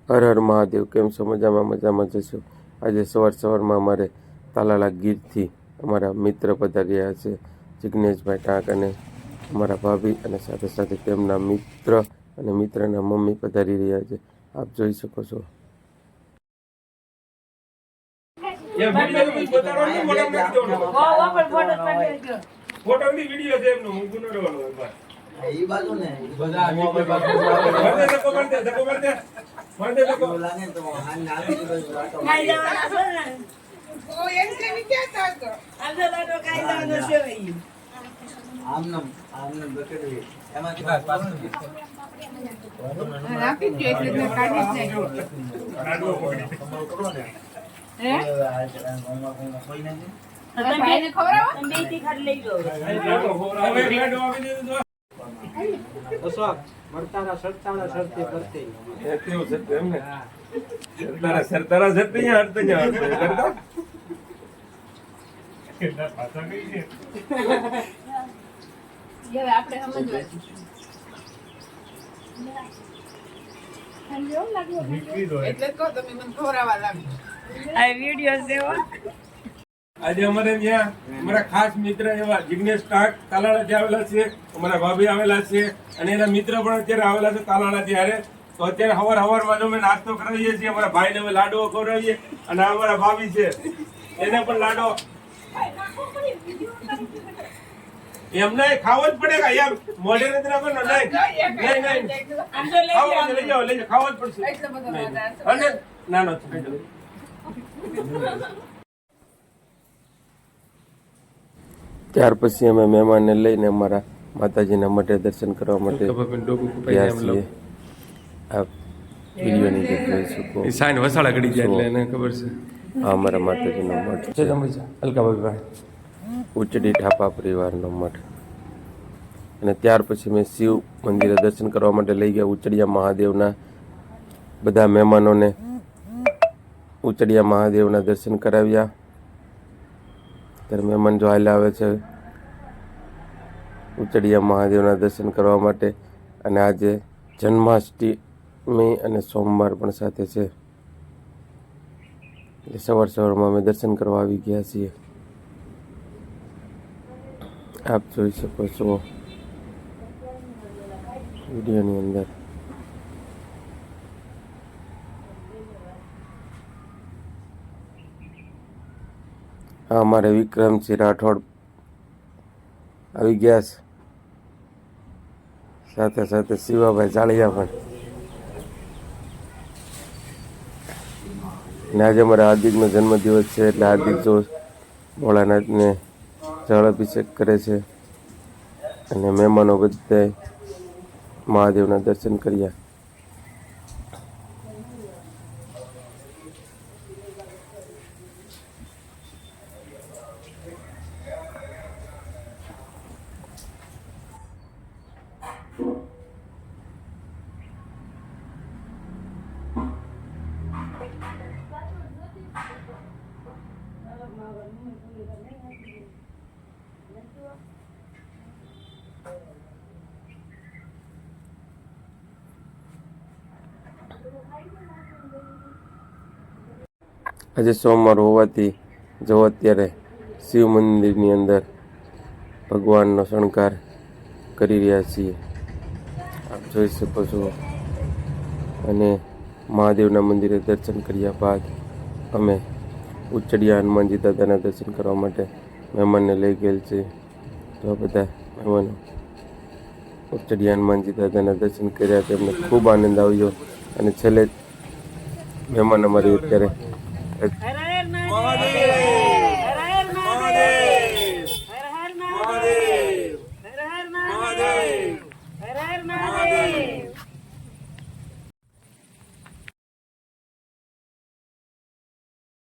હર હર મહાદેવ. કેમ છો? મજામાં જશો. આજે સવારમાં અમારે તાલાળા ગીરથી અમારા મિત્ર પધાર્યા છે, જિગ્નેશભાઈ ટાંક અને અમારા ભાભી, અને સાથે સાથે તેમના મિત્ર અને મિત્રના મમ્મી પધારી રહ્યા છે. આપ જોઈ શકો છો. એ બાજુ ને બધા આજે અમારે ત્યાં અમારા ખાસ મિત્ર એવા જિગ્નેશ ટાંક તાલાળાથી આવેલા છે, અમારા ભાભી આવેલા છે અને એના મિત્ર પણ અત્યારે આવેલા છે તાલાળાથી. હારે તો અત્યારે હવારમાં અમે નાસ્તો કરાવીએ છીએ. અમારા ભાઈને અમે લાડવો ખવડાવીએ અને અમારા ભાભી છે એને પણ લાડવો. એમ નહીં, ખાવો જ પડે કે યાર, મોઢે નથી રાખો ને. નહીં લઈ જાઓ, ખાવો જ પડશે. અને નાનો ત્યાર પછી અમે મહેમાનને લઈને અમારા માતાજીના મઠે દર્શન કરવા માટે ગયા છીએ. આપ વિડીયોની અંદર જોઈ શકો. સાઈન વસાડા ગડી ગયા એટલે એને ખબર છે. આ અમારા માતાજીનો મઠ છે, અલકાભાઈ ઉચડી ઠાપા પરિવારનો મઠ. અને ત્યાર પછી મેં શિવ મંદિરે દર્શન કરવા માટે લઈ ગયા. ઉચડિયા મહાદેવના બધા મહેમાનોને ઉચડિયા મહાદેવના દર્શન કરાવ્યા. ત્યારે મહેમાન જો હાલ આવે છે ઉચડિયા મહાદેવના દર્શન કરવા માટે. અને આજે જન્માષ્ટમી અને સોમવાર પણ સાથે છે, એટલે સવારમાં અમે દર્શન કરવા આવી ગયા છીએ. આપ જોઈ શકો છો વિડીયોની અંદર. હા, અમારે વિક્રમસિંહ રાઠોડ આવી ગયા છે, સાથે સાથે શિવાભાઈ જાળિયા પણ. ને આજે અમારા હાર્દિકનો જન્મદિવસ છે, એટલે હાર્દિક જો ભોળાનાથને જળ અભિષેક કરે છે. અને મહેમાનો બધા મહાદેવના દર્શન કર્યા. આજે સોમવાર હોવાથી જો અત્યારે શિવ મંદિરની અંદર ભગવાનનો શણગાર કરી રહ્યા છીએ, આપ જોઈ શકો છો. અને મહાદેવના મંદિરે દર્શન કર્યા બાદ અમે ઉચડિયા હનુમાનજી દાદાના દર્શન કરવા માટે મહેમાનને લઈ ગયેલ છે. તો બધા મહેમાનો ઉચડિયા હનુમાનજી દાદાના દર્શન કર્યા, તેમને ખૂબ આનંદ આવ્યો. અને છેલ્લે મહેમાન અમારી અત્યારે